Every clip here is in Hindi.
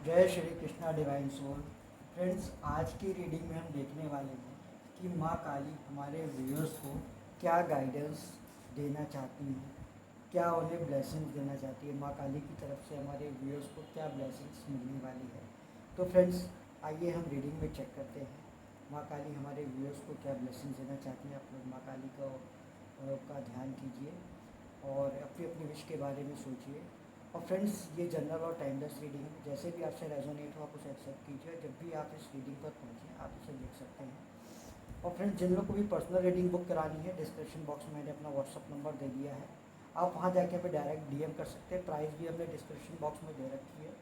जय Shri Krishna divine soul. Friends, आज की रीडिंग में हम देखने वाले हैं कि माँ काली हमारे व्यूअर्स को क्या गाइडेंस देना चाहती हैं, क्या उन्हें ब्लेसिंग्स देना चाहती है। माँ काली की तरफ से हमारे व्यूअर्स को क्या ब्लेसिंग्स मिलने वाली है। तो फ्रेंड्स, आइए हम रीडिंग में चेक करते हैं माँ काली हमारे व्यूअर्स को क्या ब्लेसिंग्स देना चाहती हैं। आप लोग माँ काली का ध्यान कीजिए और अपनी अपनी विश के बारे में सोचिए। और फ्रेंड्स, ये जनरल और टाइमलेस रीडिंग है, जैसे भी आपसे रेजोनेट हो आप उसे एक्सेप्ट कीजिए। जब भी आप इस रीडिंग पर पहुँचें आप इसे देख सकते हैं। और फ्रेंड्स, जिन लोग को भी पर्सनल रीडिंग बुक करानी है, डिस्क्रिप्शन बॉक्स में मैंने अपना व्हाट्सअप नंबर दे दिया है, आप वहाँ जाके हमें डायरेक्ट डीएम कर सकते हैं। प्राइस भी हमने डिस्क्रिप्शन बॉक्स में दे रखी है,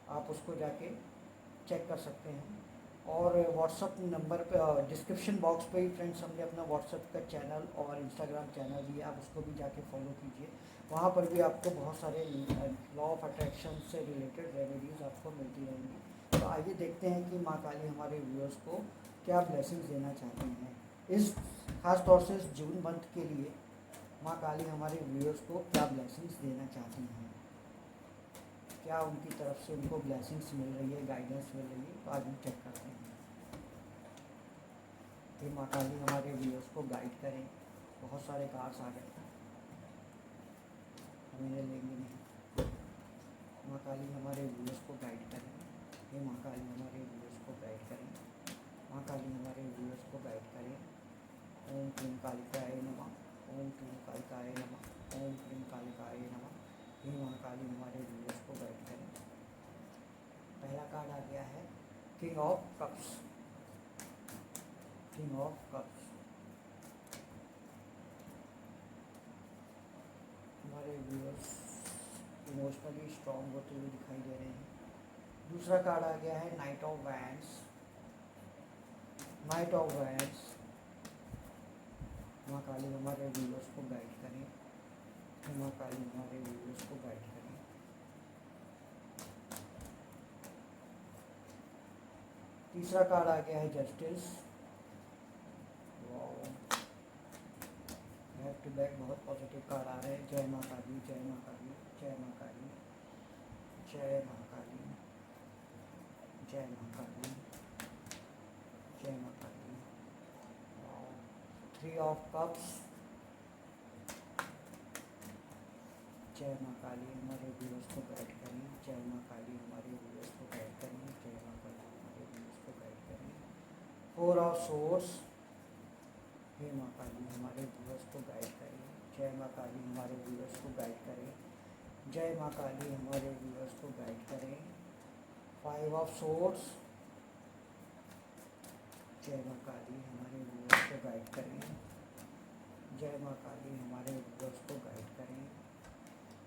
आप उसको जाके चेक कर सकते हैं। और व्हाट्सअप नंबर पे डिस्क्रिप्शन बॉक्स पे ही फ्रेंड्स हमने अपना व्हाट्सअप का चैनल और इंस्टाग्राम चैनल दिया, आप उसको भी जाके फॉलो कीजिए। वहाँ पर भी आपको बहुत सारे लॉ ऑफ अट्रैक्शन से रिलेटेड रेमेडीज़ आपको मिलती रहेंगी। तो आइए देखते हैं कि माँ काली हमारे व्यूअर्स को क्या ब्लेसिंग्स देना चाहती हैं इस खास तौर से इस जून मंथ के लिए। माँ काली हमारे व्यूअर्स को क्या ब्लेसिंग्स देना चाहती हैं, क्या उनकी तरफ से उनको ब्लेसिंग्स मिल रही है, गाइडेंस मिल रही है। तो आज हम चेक करते हैं कि माँ काली हमारे व्यूअर्स को गाइड करें। बहुत सारे कार्ड्स आ गए हैं, हम इन्हें लेंगे नहीं। माँ काली हमारे व्यूअर्स को गाइड करें। हे माँ काली हमारे व्यूअर्स को गाइड करें। माँ काली हमारे व्यूअर्स को गाइड करें। ओम क्लीं कालिकाय नमः। ओम क्लीं कालिकाय नमः। ओम क्लीं कालिकाय नमः। हे माँ काली हमारे व्यूअर्स को गाइड करें। पहला कार्ड आ गया है king of cups. King of cups हमारे व्यूअर्स इमोशनली स्ट्रॉन्ग होते हुए दिखाई दे रहे हैं। दूसरा कार्ड आ गया है night of wands. Night of wands माँ काली हमारे व्यूअर्स को गाइड करें। माँ काली हमारे व्यूअर्स को गाइड करें। तीसरा कार्ड आ गया है जस्टिस। बैक टू बैक बहुत पॉजिटिव कार्ड आ रहे हैं। जय माँ काली, जय माँ काली, जय माँ काली, जय माँ काली, जय माँ काली, जय माँ काली। 3 ऑफ कप्स। जय माँ काली हमारे व्यूअर्स को गाइड करें। जय माँ काली हमारे व्यूअर्स को गाइड करें। जय माँ काली हमारे व्यूअर्स को गाइड करें। 4 ऑफ सोर्स। हे माँ काली हमारे व्यूअर्स को गाइड करें। जय माँ काली हमारे व्यूअर्स को गाइड करें। जय माँ काली हमारे व्यूअर्स को गाइड करें। 5 ऑफ सोर्स। जय माँ काली हमारे व्यूअर्स को गाइड करें। जय माँ काली हमारे व्यूअर्स को गाइड करें।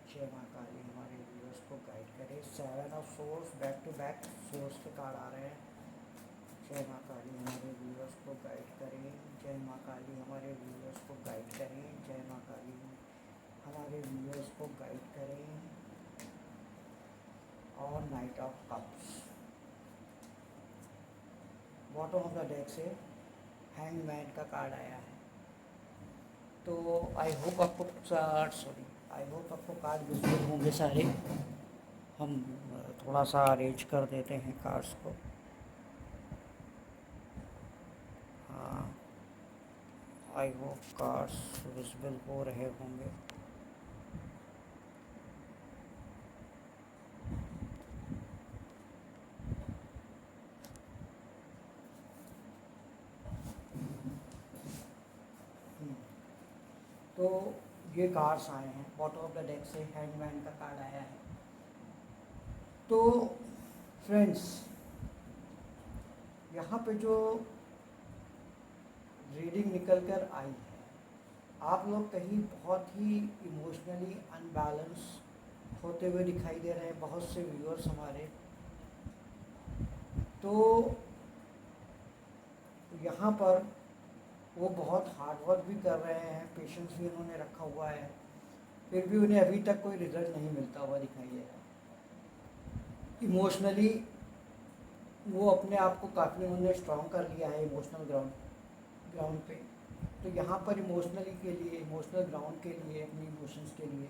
जय माँ काली हमारे व्यूअर्स को गाइड करें। 7 of swords, back to back swords के कार्ड आ रहे हैं। जय माँ काली हमारे व्यूअर्स को गाइड करें। जय माँ काली हमारे व्यूअर्स को गाइड करें। जय माँ काली हमारे व्यूअर्स को गाइड करें। और night of cups bottom of the deck से हैंगमैन का कार्ड आया है। तो आई होप आपको कार्ड विजिबल होंगे सारे। हम थोड़ा सा अरेंज कर देते हैं कार्ड्स को। हाँ, आई होप कार्ड्स विजिबल हो रहे होंगे। तो ये कार्ड्स आए हैं, बॉटम ऑफ द डेक से हैंगमैन का कार्ड आया है। तो फ्रेंड्स, यहाँ पे जो रीडिंग निकल कर आई है, आप लोग कहीं बहुत ही इमोशनली अनबैलेंस होते हुए दिखाई दे रहे हैं, बहुत से व्यूअर्स हमारे। तो यहाँ पर वो बहुत हार्ड वर्क भी कर रहे हैं, पेशेंस भी उन्होंने रखा हुआ है, फिर भी उन्हें अभी तक कोई रिजल्ट नहीं मिलता हुआ दिखाई दे रहा है। इमोशनली वो अपने आप को काफ़ी उन्होंने स्ट्रॉन्ग कर लिया है इमोशनल ग्राउंड पे। तो यहाँ पर इमोशनल ग्राउंड के लिए, अपनी इमोशंस के लिए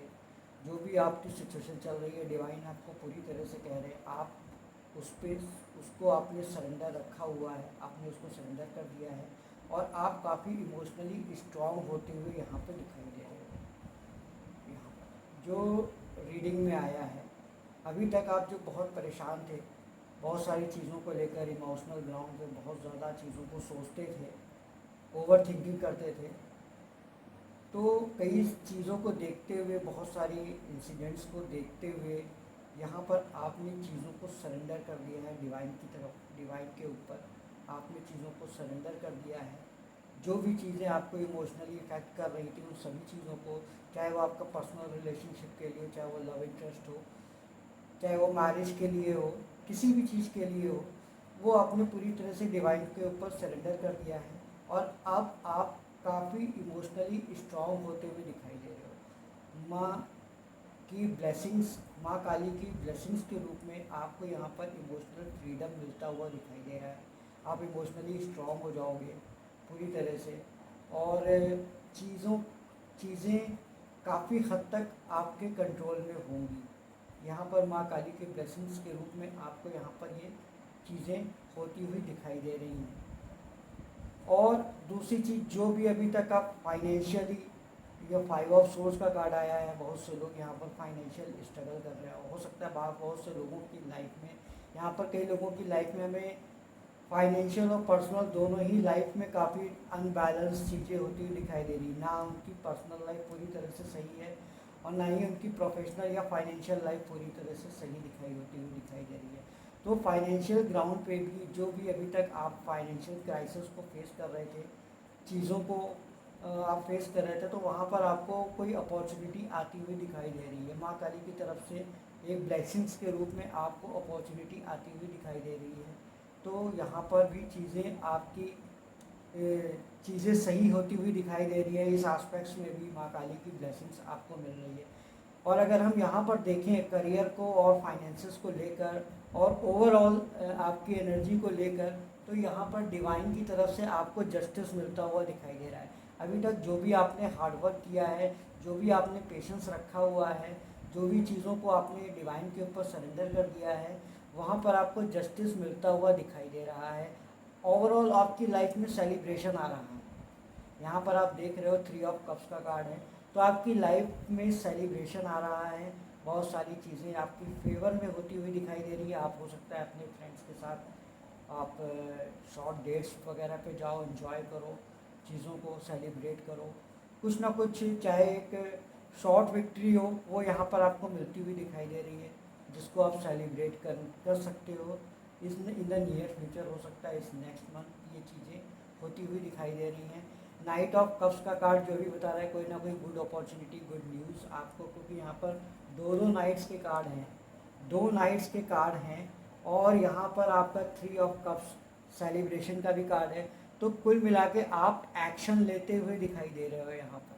जो भी आपकी सिचुएशन चल रही है, डिवाइन आपको पूरी तरह से कह रहे हैं आप उस पर उसको आपने सरेंडर रखा हुआ है, आपने उसको सरेंडर कर दिया है और आप काफ़ी इमोशनली स्ट्रांग होते हुए यहाँ पर दिखाई दे रहे हो। यहाँ पर जो रीडिंग में आया है, अभी तक आप जो बहुत परेशान थे, बहुत सारी चीज़ों को लेकर इमोशनल ग्राउंड पे बहुत ज़्यादा चीज़ों को सोचते थे, ओवर थिंकिंग करते थे, तो कई चीज़ों को देखते हुए, बहुत सारी इंसिडेंट्स को देखते हुए यहाँ पर आपने चीज़ों को सरेंडर कर दिया है डिवाइन की तरफ, डिवाइन के ऊपर आपने चीज़ों को सरेंडर कर दिया है। जो भी चीज़ें आपको इमोशनली इफेक्ट कर रही थी उन सभी चीज़ों को, चाहे वो आपका पर्सनल रिलेशनशिप के लिए, चाहे वो लव इंटरेस्ट हो, चाहे वो मैरिज के लिए हो, किसी भी चीज़ के लिए हो, वो आपने पूरी तरह से डिवाइन के ऊपर सरेंडर कर दिया है और अब आप काफ़ी इमोशनली स्ट्रांग होते हुए दिखाई दे रहे हो। माँ की ब्लेसिंग्स, माँ काली की ब्लेसिंग्स के रूप में आपको यहाँ पर इमोशनल फ्रीडम मिलता हुआ दिखाई दे रहा है। आप इमोशनली स्ट्रांग हो जाओगे पूरी तरह से और चीज़ें काफ़ी हद तक आपके कंट्रोल में होंगी। यहाँ पर माँ काली के ब्लेसिंग्स के रूप में आपको यहाँ पर ये चीज़ें होती हुई दिखाई दे रही हैं। और दूसरी चीज़, जो भी अभी तक आप फाइनेंशियली, या 5 ऑफ सोर्स का कार्ड आया है, बहुत से लोग यहाँ पर फाइनेंशियल स्ट्रगल कर रहे हो सकता है बहुत से लोगों की लाइफ में, यहाँ पर कई लोगों की लाइफ में हमें फाइनेंशियल और पर्सनल दोनों ही लाइफ में काफ़ी अनबैलेंस चीज़ें होती हुई दिखाई दे रही, ना उनकी पर्सनल लाइफ पूरी तरह से सही है और ना ही उनकी प्रोफेशनल या फाइनेंशियल लाइफ पूरी तरह से सही दिखाई दे रही है। तो फाइनेंशियल ग्राउंड पे भी जो भी अभी तक आप फाइनेंशियल क्राइसिस को फेस कर रहे थे, चीज़ों को आप फेस कर रहे थे, तो वहाँ पर आपको कोई अपॉर्चुनिटी आती हुई दिखाई दे रही है। माँ काली की तरफ से एक ब्लेसिंग्स के रूप में आपको अपॉर्चुनिटी आती हुई दिखाई दे रही है। तो यहाँ पर भी चीज़ें आपकी चीज़ें सही होती हुई दिखाई दे रही है। इस एस्पेक्ट्स में भी माँ काली की ब्लेसिंग्स आपको मिल रही है। और अगर हम यहाँ पर देखें करियर को और फाइनेंसेस को लेकर और ओवरऑल आपकी एनर्जी को लेकर, तो यहाँ पर डिवाइन की तरफ से आपको जस्टिस मिलता हुआ दिखाई दे रहा है। अभी तक जो भी आपने हार्डवर्क किया है, जो भी आपने पेशेंस रखा हुआ है, जो भी चीज़ों को आपने डिवाइन के ऊपर सरेंडर कर दिया है, वहाँ पर आपको जस्टिस मिलता हुआ दिखाई दे रहा है। ओवरऑल आपकी लाइफ में सेलिब्रेशन आ रहा है। यहाँ पर आप देख रहे हो 3 ऑफ कप्स का कार्ड है, तो आपकी लाइफ में सेलिब्रेशन आ रहा है। बहुत सारी चीज़ें आपकी फेवर में होती हुई दिखाई दे रही है। आप हो सकता है अपने फ्रेंड्स के साथ आप शॉर्ट डेट्स वगैरह पे जाओ, एंजॉय करो, चीज़ों को सेलिब्रेट करो, कुछ ना कुछ, चाहे एक शॉर्ट विक्ट्री हो, वो यहाँ पर आपको मिलती हुई दिखाई दे रही है, जिसको आप सेलिब्रेट कर सकते हो। इस इन द नियर फ्यूचर हो सकता है, इस नेक्स्ट मंथ ये चीज़ें होती हुई दिखाई दे रही हैं। नाइट ऑफ कप्स का कार्ड जो भी बता रहा है कोई ना कोई गुड अपॉर्चुनिटी, गुड न्यूज़ आपको, क्योंकि यहाँ पर दो नाइट्स के कार्ड हैं, 2 नाइट्स के कार्ड हैं और यहाँ पर आपका 3 ऑफ कप्स सेलिब्रेशन का भी कार्ड है। तो कुल मिला के आप एक्शन लेते हुए दिखाई दे रहे हो यहाँ पर।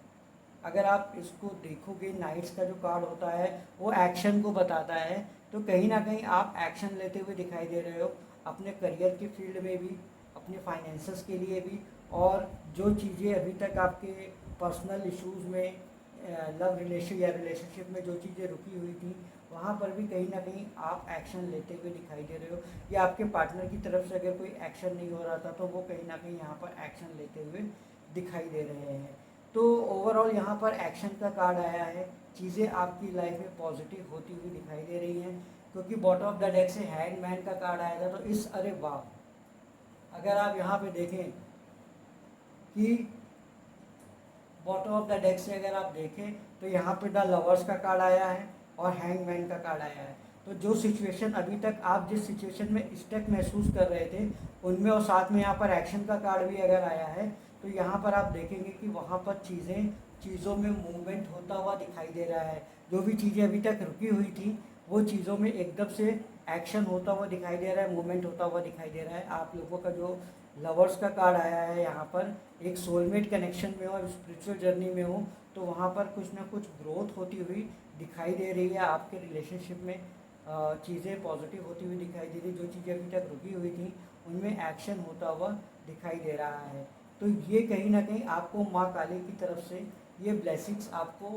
अगर आप इसको देखोगे, नाइट्स का जो कार्ड होता है वो एक्शन को बताता है, तो कहीं ना कहीं आप एक्शन लेते हुए दिखाई दे रहे हो, अपने करियर के फील्ड में भी, अपने फाइनेंसेस के लिए भी, और जो चीज़ें अभी तक आपके पर्सनल इश्यूज़ में, लव रिलेशन या रिलेशनशिप में जो चीज़ें रुकी हुई थी, वहाँ पर भी कहीं ना कहीं आप एक्शन लेते हुए दिखाई दे रहे हो, या आपके पार्टनर की तरफ से अगर कोई एक्शन नहीं हो रहा था तो वो कहीं ना कहीं यहाँ पर एक्शन लेते हुए दिखाई दे रहे हैं। तो ओवरऑल यहाँ पर एक्शन का कार्ड आया है, चीज़ें आपकी लाइफ में पॉजिटिव होती हुई दिखाई दे रही हैं, क्योंकि बॉटम ऑफ द डेक से हैंगमैन का कार्ड आया था। तो इस, अरे वाह, अगर आप यहाँ पे देखें कि बॉटम ऑफ द डेक से अगर आप देखें तो यहाँ पे द लवर्स का कार्ड आया है और हैंगमैन का कार्ड आया है। तो जो सिचुएशन अभी तक आप जिस सिचुएशन में स्टक महसूस कर रहे थे उनमें, और साथ में यहाँ पर एक्शन का कार्ड भी अगर आया है, तो यहाँ पर आप देखेंगे कि वहाँ पर चीज़ों में मूवमेंट होता हुआ दिखाई दे रहा है। जो भी चीज़ें अभी तक रुकी हुई थी वो चीज़ों में एकदम से एक्शन होता हुआ दिखाई दे रहा है, मूवमेंट होता हुआ दिखाई दे रहा है। आप लोगों का जो लवर्स का कार्ड आया है, यहाँ पर एक सोलमेट कनेक्शन में हो और स्पिरिचुअल जर्नी में हो, तो वहाँ पर कुछ ना कुछ ग्रोथ होती हुई दिखाई दे रही है। आपके रिलेशनशिप में चीज़ें पॉजिटिव होती हुई दिखाई दे रही, जो चीज़ें अभी तक रुकी हुई थी उनमें एक्शन होता हुआ दिखाई दे रहा है। तो ये कहीं ना कहीं आपको माँ काली की तरफ से ये ब्लेसिंग्स आपको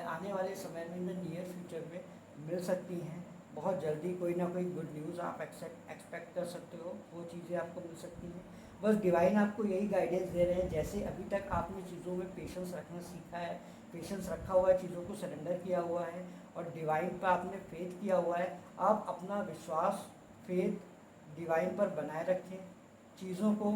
आने वाले समय में, इन द नियर फ्यूचर में मिल सकती हैं। बहुत जल्दी कोई ना कोई गुड न्यूज़ आप एक्सपेक्ट कर सकते हो, वो चीज़ें आपको मिल सकती हैं। बस डिवाइन आपको यही गाइडेंस दे रहे हैं, जैसे अभी तक आपने चीज़ों में पेशेंस रखना सीखा है, पेशेंस रखा हुआ है, चीज़ों को सरेंडर किया हुआ है और डिवाइन पर आपने फेथ किया हुआ है, आप अपना विश्वास, फेथ डिवाइन पर बनाए रखें, चीज़ों को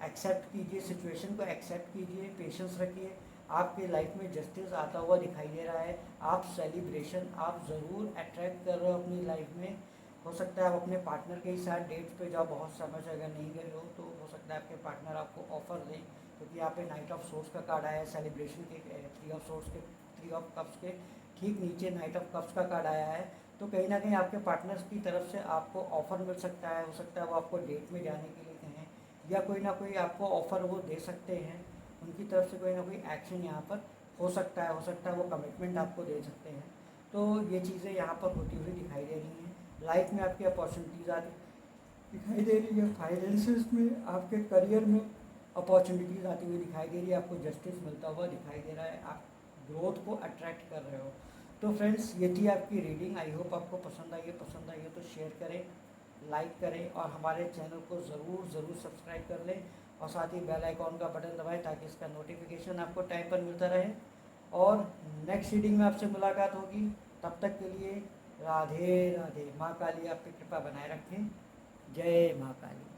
एक्सेप्ट कीजिए, सिचुएशन को एक्सेप्ट कीजिए, पेशेंस रखिए। आपके लाइफ में जस्टिस आता हुआ दिखाई दे रहा है, आप सेलिब्रेशन आप ज़रूर अट्रैक्ट कर रहे हो अपनी लाइफ में। हो सकता है आप अपने पार्टनर के ही साथ डेट्स पे जाओ, बहुत समय से अगर नहीं गए हो तो हो सकता है आपके पार्टनर आपको ऑफ़र दें, क्योंकि यहाँ पे नाइट ऑफ सोर्स का कार्ड आया है, सेलिब्रेशन के थ्री ऑफ सोर्स के, थ्री ऑफ कप्स के ठीक नीचे नाइट ऑफ कप्स का कार्ड आया है। तो कहीं ना कहीं आपके पार्टनर्स की तरफ से आपको ऑफ़र मिल सकता है, हो सकता है वो आपको डेट में जाने के लिए कहें, या कोई ना कोई आपको ऑफ़र वो दे सकते हैं, उनकी तरफ से कोई ना कोई एक्शन यहाँ पर हो सकता है, हो सकता है वो कमिटमेंट आपको दे सकते हैं। तो ये चीज़ें यहाँ पर होती हुई दिखाई दे रही हैं। लाइफ में आपकी अपॉर्चुनिटीज़ आती दिखाई दे रही है, फाइनेंसेस में, आपके करियर में अपॉर्चुनिटीज़ आती हुई दिखाई दे रही है, आपको जस्टिस मिलता हुआ दिखाई दे रहा है, आप ग्रोथ को अट्रैक्ट कर रहे हो। तो फ्रेंड्स, ये थी आपकी रीडिंग। आई होप आपको पसंद आई है तो शेयर करें, लाइक करें और हमारे चैनल को ज़रूर सब्सक्राइब कर लें और साथ ही बेल आइकॉन का बटन दबाएं ताकि इसका नोटिफिकेशन आपको टाइम पर मिलता रहे। और नेक्स्ट रीडिंग में आपसे मुलाकात होगी, तब तक के लिए राधे राधे। माँ काली आपकी कृपा बनाए रखें। जय माँ काली।